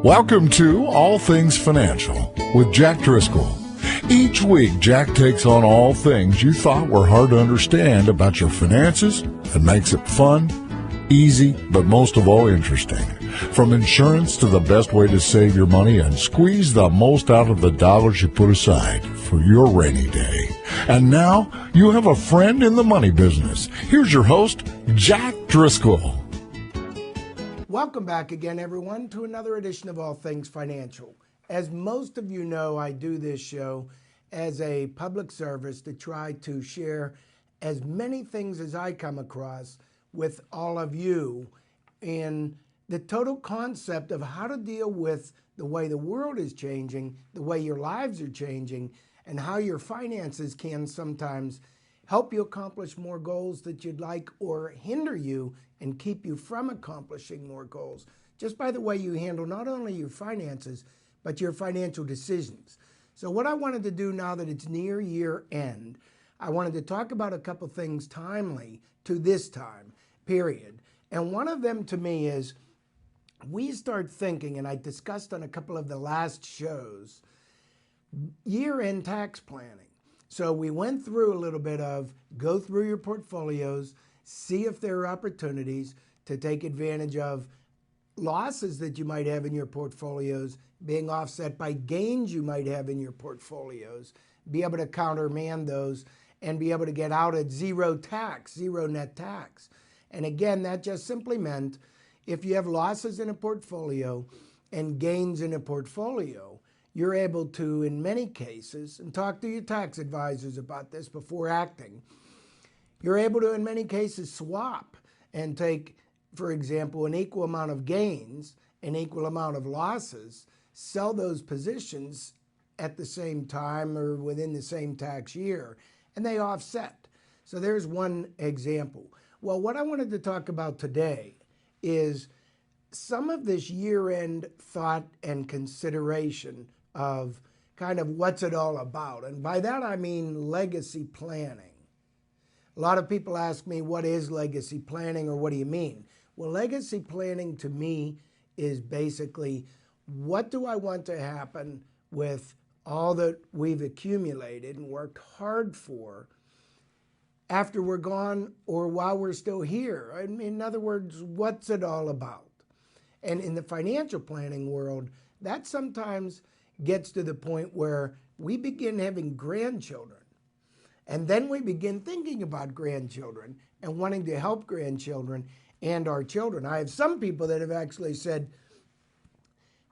Welcome to All Things Financial with Jack Driscoll. Each week, Jack takes on all things you thought were hard to understand about your finances and makes it fun, easy, but most of all interesting. From insurance to the best way to save your money and squeeze the most out of the dollars you put aside for your rainy day. And now, you have a friend in the money business. Here's your host, Jack Driscoll. Welcome back again, everyone, to another edition of All Things Financial. As most of you know, I do this show as a public service to try to share as many things as I come across with all of you in the total concept of how to deal with the way the world is changing, the way your lives are changing, and how your finances can sometimes help you accomplish more goals that you'd like or hinder you and keep you from accomplishing more goals, just by the way you handle not only your finances, but your financial decisions. So what I wanted to do now that it's near year end, I wanted to talk about a couple things timely to this time period. And one of them to me is we start thinking, and I discussed on a couple of the last shows, year-end tax planning. So we went through a little bit of go through your portfolios, see if there are opportunities to take advantage of losses that you might have in your portfolios being offset by gains you might have in your portfolios, be able to countermand those and be able to get out at zero tax, zero net tax. And again, that just simply meant if you have losses in a portfolio and gains in a portfolio, you're able to, in many cases, and talk to your tax advisors about this before acting, you're able to, in many cases, swap and take, for example, an equal amount of gains, an equal amount of losses, sell those positions at the same time or within the same tax year, and they offset. So there's one example. Well, what I wanted to talk about today is some of this year-end thought and consideration of kind of what's it all about. And by that I mean legacy planning. A lot of people ask me, what is legacy planning or what do you mean? Well, legacy planning to me is basically what do I want to happen with all that we've accumulated and worked hard for after we're gone or while we're still here. I mean, in other words, what's it all about? And in the financial planning world, that sometimes gets to the point where we begin having grandchildren. And then we begin thinking about grandchildren and wanting to help grandchildren and our children. I have some people that have actually said,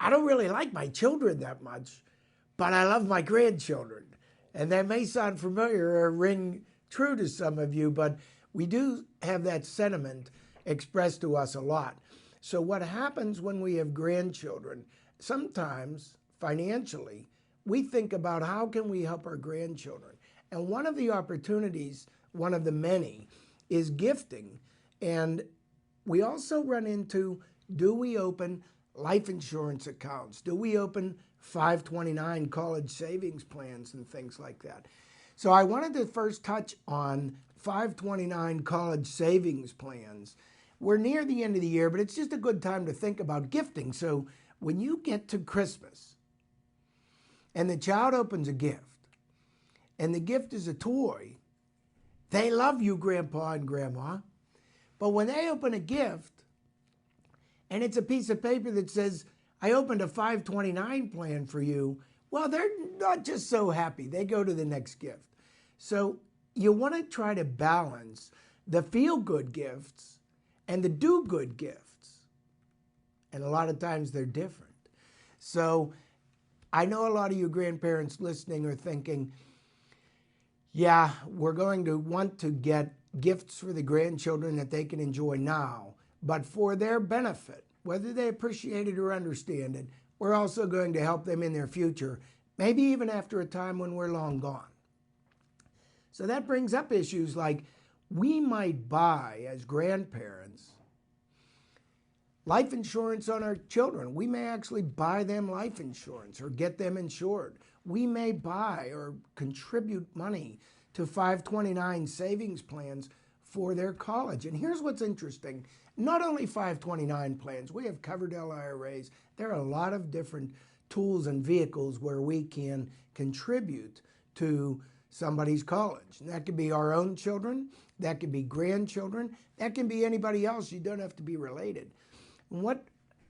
I don't really like my children that much, but I love my grandchildren. And that may sound familiar or ring true to some of you, but we do have that sentiment expressed to us a lot. So what happens when we have grandchildren, sometimes financially, we think about how can we help our grandchildren. And one of the opportunities, one of the many, is gifting. And we also run into, do we open life insurance accounts? Do we open 529 college savings plans and things like that? So I wanted to first touch on 529 college savings plans. We're near the end of the year, but it's just a good time to think about gifting. So when you get to Christmas and the child opens a gift, and the gift is a toy, they love you, Grandpa and Grandma. But when they open a gift, and it's a piece of paper that says, I opened a 529 plan for you, well, they're not just so happy. They go to the next gift. So you want to try to balance the feel-good gifts and the do-good gifts. And a lot of times they're different. So I know a lot of you grandparents listening are thinking, yeah, we're going to want to get gifts for the grandchildren that they can enjoy now, but for their benefit, whether they appreciate it or understand it, we're also going to help them in their future, maybe even after a time when we're long gone. So that brings up issues like we might buy, as grandparents, life insurance on our children. We may actually buy them life insurance or get them insured. We may buy or contribute money to 529 savings plans for their college. And here's what's interesting. Not only 529 plans, we have Coverdell IRAs. There are a lot of different tools and vehicles where we can contribute to somebody's college. And that could be our own children, that could be grandchildren, that can be anybody else. You don't have to be related. And what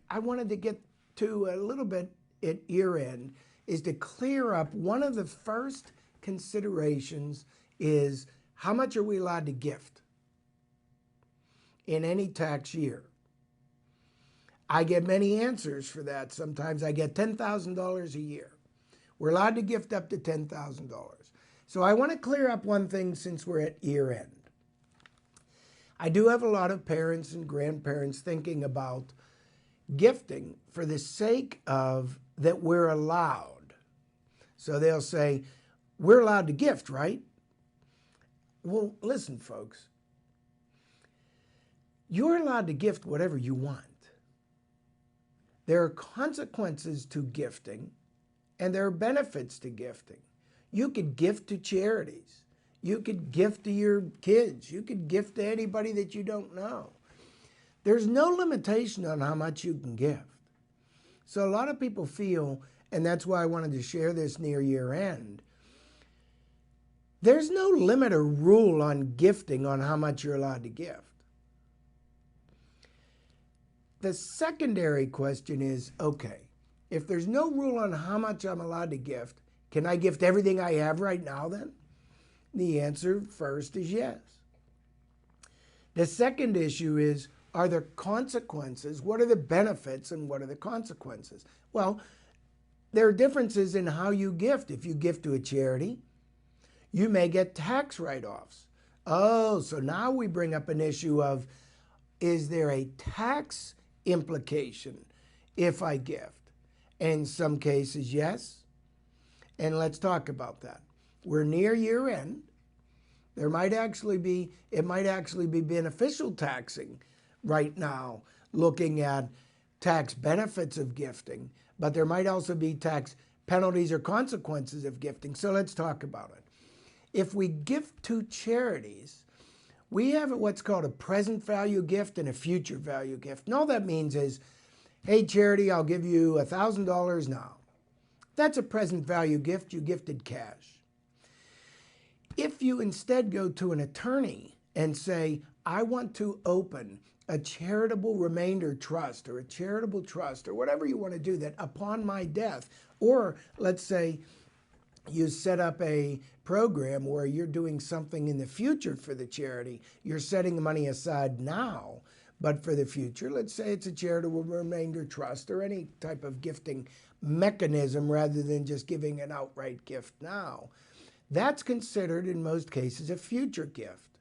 I wanted to get to a little bit at year end is to clear up one of the first considerations is how much are we allowed to gift in any tax year? I get many answers for that. Sometimes I get $10,000 a year. We're allowed to gift up to $10,000. So I want to clear up one thing since we're at year end. I do have a lot of parents and grandparents thinking about gifting for the sake of that we're allowed. So they'll say, we're allowed to gift, right? Well, listen, folks. You're allowed to gift whatever you want. There are consequences to gifting, and there are benefits to gifting. You could gift to charities. You could gift to your kids. You could gift to anybody that you don't know. There's no limitation on how much you can gift. So a lot of people feel, and that's why I wanted to share this near year end, there's no limit or rule on gifting on how much you're allowed to gift. The secondary question is, okay, if there's no rule on how much I'm allowed to gift, can I gift everything I have right now then? The answer first is yes. The second issue is, are there consequences? What are the benefits and what are the consequences? Well, there are differences in how you gift. If you gift to a charity, you may get tax write-offs. Oh, so now we bring up an issue of, is there a tax implication if I gift? In some cases, yes. And let's talk about that. We're near year end. It might actually be beneficial taxing right now, looking at tax benefits of gifting, but there might also be tax penalties or consequences of gifting. So let's talk about it. If we gift to charities, we have what's called a present value gift and a future value gift. And all that means is, hey, charity, I'll give you $1,000 now. That's a present value gift. You gifted cash. If you instead go to an attorney and say, I want to open a charitable remainder trust or a charitable trust or whatever you want to do that upon my death, or let's say you set up a program where you're doing something in the future for the charity, you're setting the money aside now, but for the future, let's say it's a charitable remainder trust or any type of gifting mechanism rather than just giving an outright gift now. That's considered in most cases a future gift.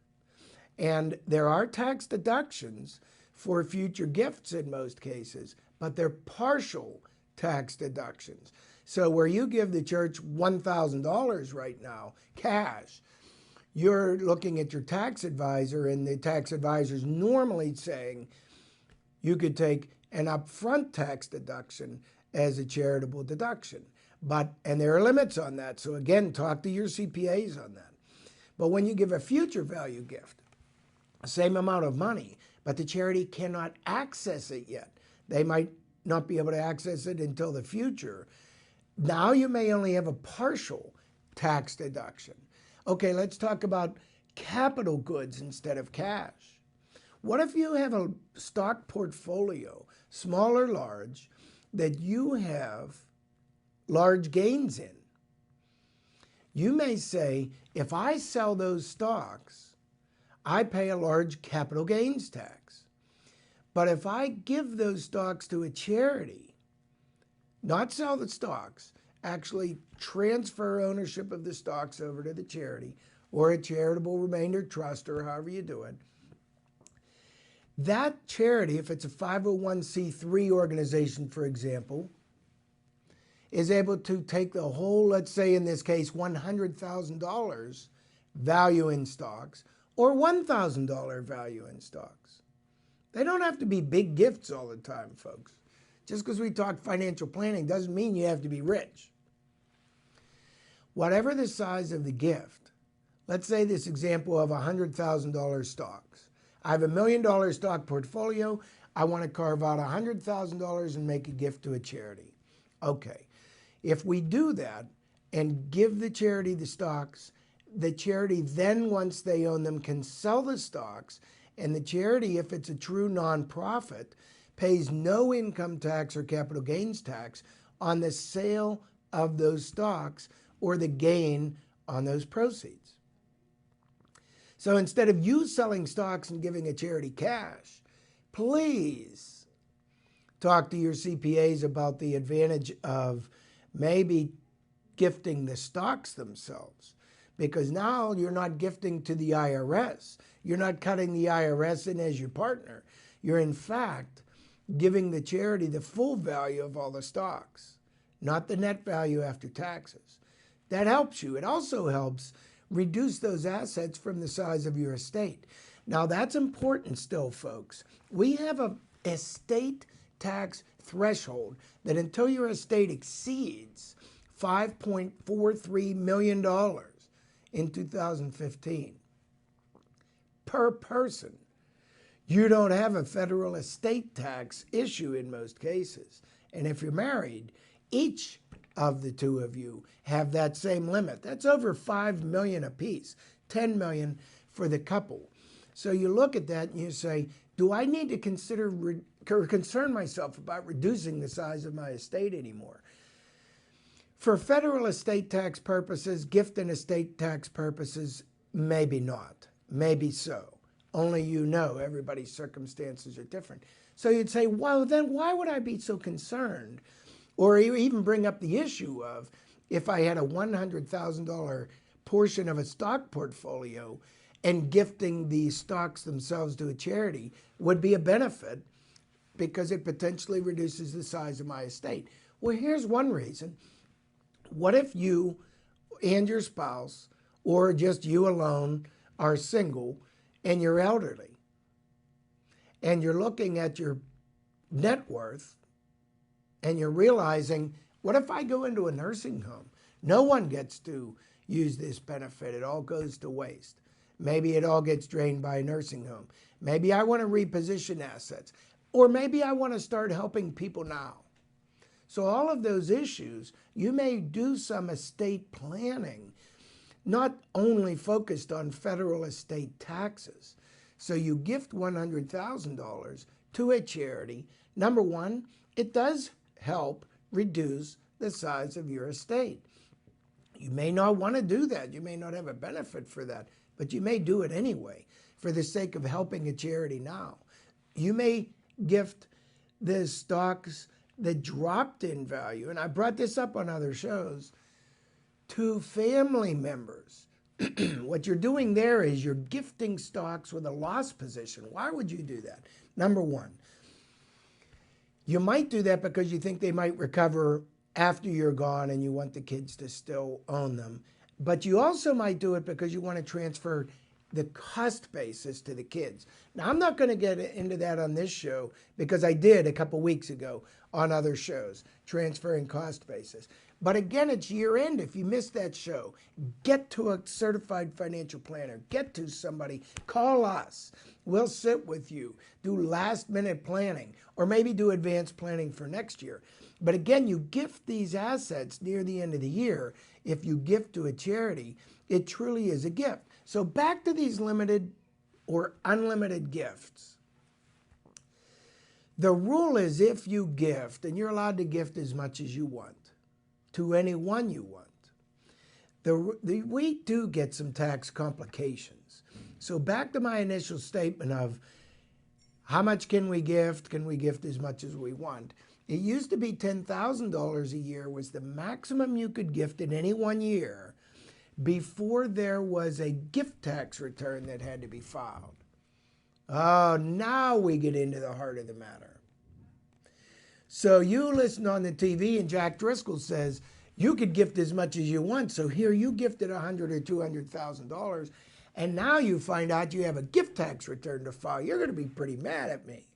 And there are tax deductions for future gifts in most cases, but they're partial tax deductions. So where you give the church $1,000 right now, cash, you're looking at your tax advisor, and the tax advisor's normally saying you could take an upfront tax deduction as a charitable deduction. And there are limits on that. So again, talk to your CPAs on that. But when you give a future value gift, same amount of money, but the charity cannot access it yet. They might not be able to access it until the future. Now you may only have a partial tax deduction. Okay, let's talk about capital goods instead of cash. What if you have a stock portfolio, small or large, that you have large gains in? You may say, if I sell those stocks, I pay a large capital gains tax. But if I give those stocks to a charity, not sell the stocks, actually transfer ownership of the stocks over to the charity or a charitable remainder trust or however you do it, that charity, if it's a 501c3 organization, for example, is able to take the whole, let's say in this case, $100,000 value in stocks or $1,000 value in stocks. They don't have to be big gifts all the time, folks. Just because we talk financial planning doesn't mean you have to be rich. Whatever the size of the gift, Let's say this example of $100,000 stocks. I have $1 million stock portfolio. I want to carve out $100,000 and make a gift to a charity. Okay, if we do that and give the charity the stocks, the charity then, once they own them, can sell the stocks, and the charity, if it's a true nonprofit, pays no income tax or capital gains tax on the sale of those stocks or the gain on those proceeds. So instead of you selling stocks and giving a charity cash, please talk to your CPAs about the advantage of maybe gifting the stocks themselves, because now you're not gifting to the IRS. You're not cutting the IRS in as your partner. You're in fact giving the charity the full value of all the stocks, not the net value after taxes. That helps you. It also helps reduce those assets from the size of your estate. Now that's important still, folks. We have an estate tax threshold that until your estate exceeds $5.43 million in 2015 per person, you don't have a federal estate tax issue in most cases. And if you're married, each of the two of you have that same limit. That's over $5 million apiece, $10 million for the couple. So you look at that and you say, do I need to consider or concern myself about reducing the size of my estate anymore? For federal estate tax purposes, gift and estate tax purposes, maybe not, maybe so. Only you know, everybody's circumstances are different. So you'd say, well, then why would I be so concerned? Or you even bring up the issue of if I had a $100,000 portion of a stock portfolio and gifting the stocks themselves to a charity would be a benefit because it potentially reduces the size of my estate. Well, here's one reason. What if you and your spouse, or just you alone, are single and you're elderly and you're looking at your net worth and you're realizing, what if I go into a nursing home? No one gets to use this benefit. It all goes to waste. Maybe it all gets drained by a nursing home. Maybe I want to reposition assets. Or maybe I want to start helping people now. So all of those issues, you may do some estate planning, not only focused on federal estate taxes. So you gift $100,000 to a charity. Number one, it does help reduce the size of your estate. You may not want to do that. You may not have a benefit for that, but you may do it anyway for the sake of helping a charity now. You may gift the stocks that dropped in value, and I brought this up on other shows, to family members. What you're doing there is you're gifting stocks with a loss position. Why would you do that? Number one, you might do that because you think they might recover after you're gone and you want the kids to still own them. But you also might do it because you want to transfer the cost basis to the kids. Now, I'm not going to get into that on this show because I did a couple weeks ago on other shows, transferring cost basis. But again, it's year end. If you missed that show, get to a certified financial planner. Get to somebody. Call us. We'll sit with you. Do last minute planning or maybe do advanced planning for next year. But again, you gift these assets near the end of the year. If you gift to a charity, it truly is a gift. So back to these limited or unlimited gifts. The rule is if you gift, and you're allowed to gift as much as you want, to anyone you want, we do get some tax complications. So back to my initial statement of how much can we gift? Can we gift as much as we want? It used to be $10,000 a year was the maximum you could gift in any 1 year before there was a gift tax return that had to be filed. Oh, now we get into the heart of the matter. So you listen on the TV and Jack Driscoll says you could gift as much as you want. So here you gifted $100,000 or $200,000, and now you find out you have a gift tax return to file. You're going to be pretty mad at me.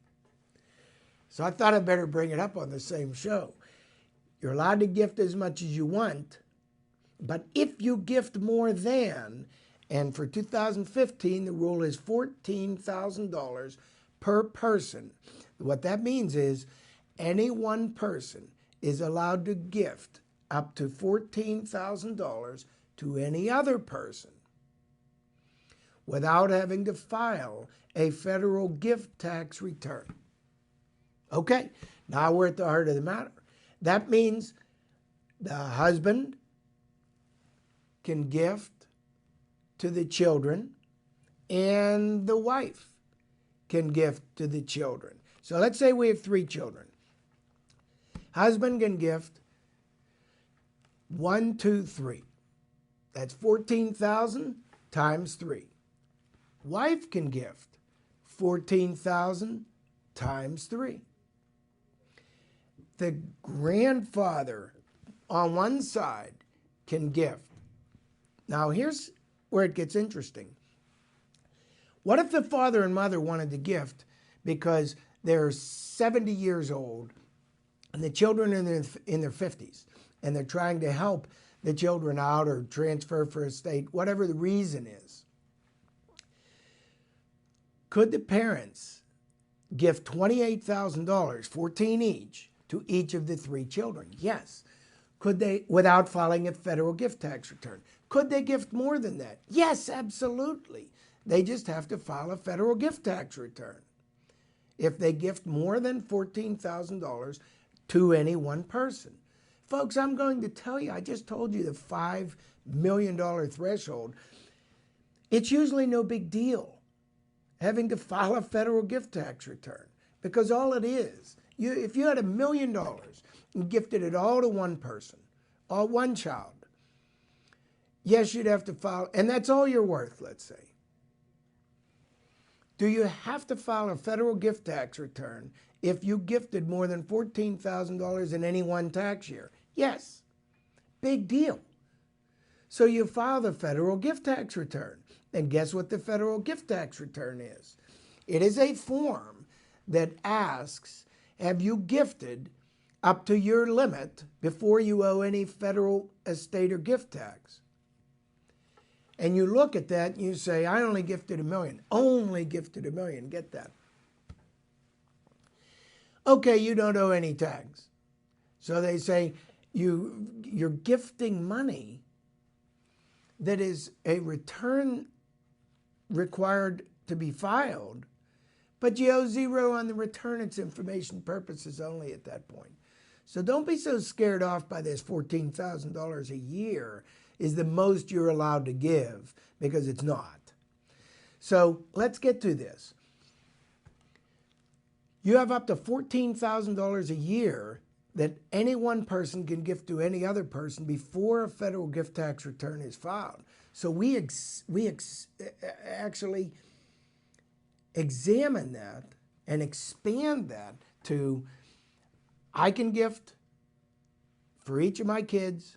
So I thought I'd better bring it up on the same show. You're allowed to gift as much as you want, but if you gift more than, And for 2015, the rule is $14,000 per person. What that means is any one person is allowed to gift up to $14,000 to any other person without having to file a federal gift tax return. Okay, now we're at the heart of the matter. That means the husband can gift to the children, and the wife can gift to the children. So let's say we have 3 children. Husband can gift 1, 2, 3. That's 14,000 times 3. Wife can gift 14,000 times 3. The grandfather on one side can gift. Now here's where it gets interesting. What if the father and mother wanted to gift because they're 70 years old and the children are in their 50s and they're trying to help the children out or transfer for estate, whatever the reason is? Could the parents gift $28,000, 14 each, to each of the 3 children? Yes. Could they, without filing a federal gift tax return? Could they gift more than that? Yes, absolutely. They just have to file a federal gift tax return if they gift more than $14,000 to any one person. Folks, I'm going to tell you, I just told you the $5 million threshold. It's usually no big deal having to file a federal gift tax return, because all it is, if you had $1 million and gifted it all to one person, or one child, yes, you'd have to file, and that's all you're worth, let's say. Do you have to file a federal gift tax return if you gifted more than $14,000 in any one tax year? Yes. Big deal. So you file the federal gift tax return. And guess what the federal gift tax return is? It is a form that asks, have you gifted up to your limit before you owe any federal estate or gift tax? And you look at that and you say, I only gifted $1 million. Only gifted $1 million. Get that. Okay, you don't owe any tax. So they say you're gifting money that is a return required to be filed, but you owe 0 on the return. It's information purposes only at that point. So don't be so scared off by this $14,000 a year is the most you're allowed to give, because it's not. So let's get to this. You have up to $14,000 a year that any one person can gift to any other person before a federal gift tax return is filed. So we actually examine that and expand that to, I can gift for each of my kids.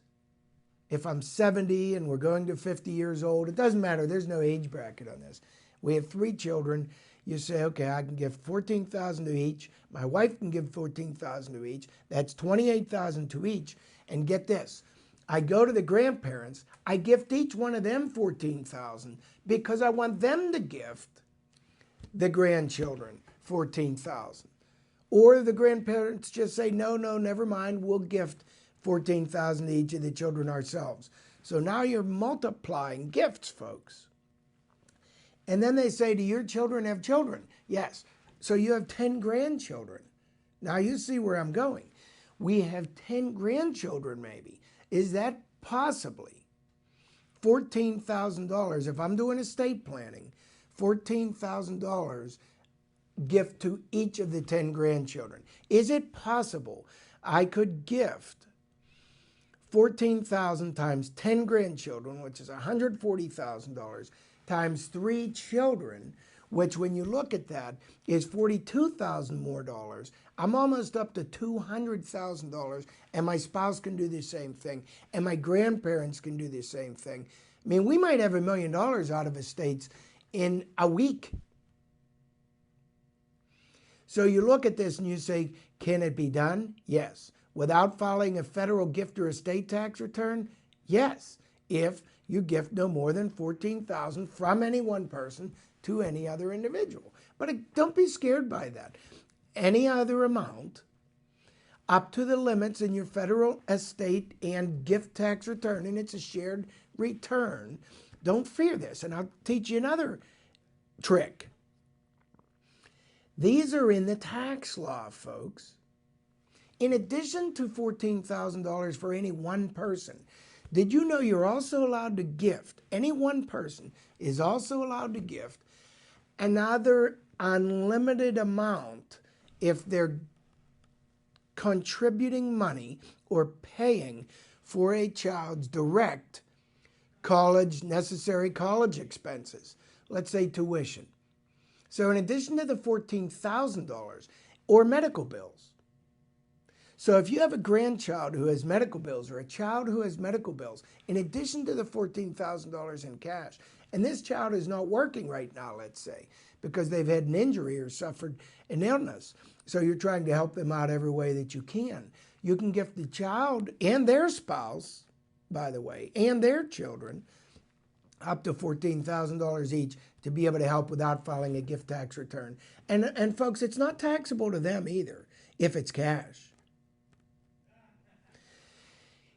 If I'm 70 and we're going to 50 years old, it doesn't matter. There's no age bracket on this. We have 3 children. You say, okay, I can give $14,000 to each. My wife can give $14,000 to each. That's $28,000 to each. And get this, I go to the grandparents. I gift each one of them $14,000 because I want them to gift the grandchildren $14,000. Or the grandparents just say, no, never mind. We'll gift $14,000 to each of the children ourselves. So now you're multiplying gifts, folks. And then they say, do your children have children? Yes. So you have 10 grandchildren. Now you see where I'm going. We have 10 grandchildren maybe. Is that possibly $14,000? If I'm doing estate planning, $14,000 gift to each of the 10 grandchildren. Is it possible I could gift $14,000 times 10 grandchildren, which is $140,000, times 3 children, which when you look at that is $42,000 more dollars. I'm almost up to $200,000, and my spouse can do the same thing, and my grandparents can do the same thing. I mean, we might have $1 million out of estates in a week. So you look at this and you say, can it be done? Yes. Without filing a federal gift or estate tax return? Yes. if you gift no more than $14,000 from any one person to any other individual. But don't be scared by that. Any other amount up to the limits in your federal estate and gift tax return, and it's a shared return. Don't fear this, and I'll teach you another trick. These are in the tax law, folks. In addition to $14,000 for any one person, did you know you're also allowed to gift? Any one person is also allowed to gift another unlimited amount if they're contributing money or paying for a child's direct necessary college expenses, let's say tuition. So in addition to the $14,000 or medical bills. So if you have a grandchild who has medical bills or a child who has medical bills, in addition to the $14,000 in cash, and this child is not working right now, let's say, because they've had an injury or suffered an illness, so you're trying to help them out every way that you can. You can gift the child and their spouse, by the way, and their children up to $14,000 each to be able to help without filing a gift tax return. And folks, it's not taxable to them either if it's cash.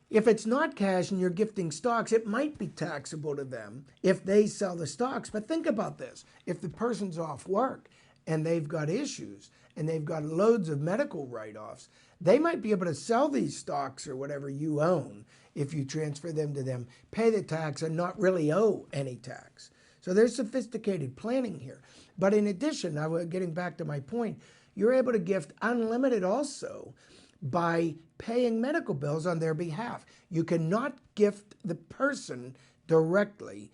If it's not cash and you're gifting stocks, it might be taxable to them if they sell the stocks. But think about this. If the person's off work and they've got issues and they've got loads of medical write-offs, they might be able to sell these stocks or whatever you own if you transfer them to them, pay the tax, and not really owe any tax. So there's sophisticated planning here. But in addition, now getting back to my point, you're able to gift unlimited also by paying medical bills on their behalf. You cannot gift the person directly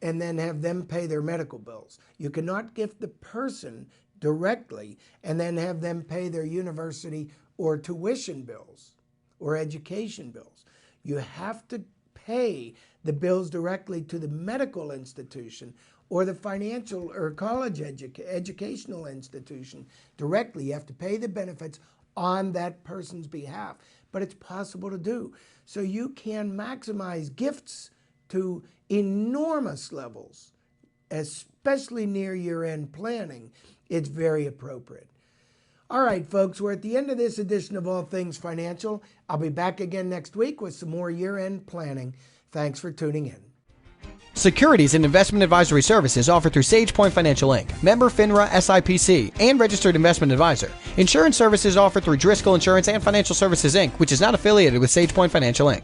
and then have them pay their medical bills. You cannot gift the person directly and then have them pay their university or tuition bills or education bills. You have to pay the bills directly to the medical institution or the financial or college educational institution directly. You have to pay the benefits on that person's behalf, but it's possible to do. So you can maximize gifts to enormous levels, especially near year-end planning. It's very appropriate. All right, folks, we're at the end of this edition of All Things Financial. I'll be back again next week with some more year-end planning. Thanks for tuning in. Securities and investment advisory services offered through SagePoint Financial Inc., member FINRA SIPC, and registered investment advisor. Insurance services offered through Driscoll Insurance and Financial Services Inc., which is not affiliated with SagePoint Financial Inc.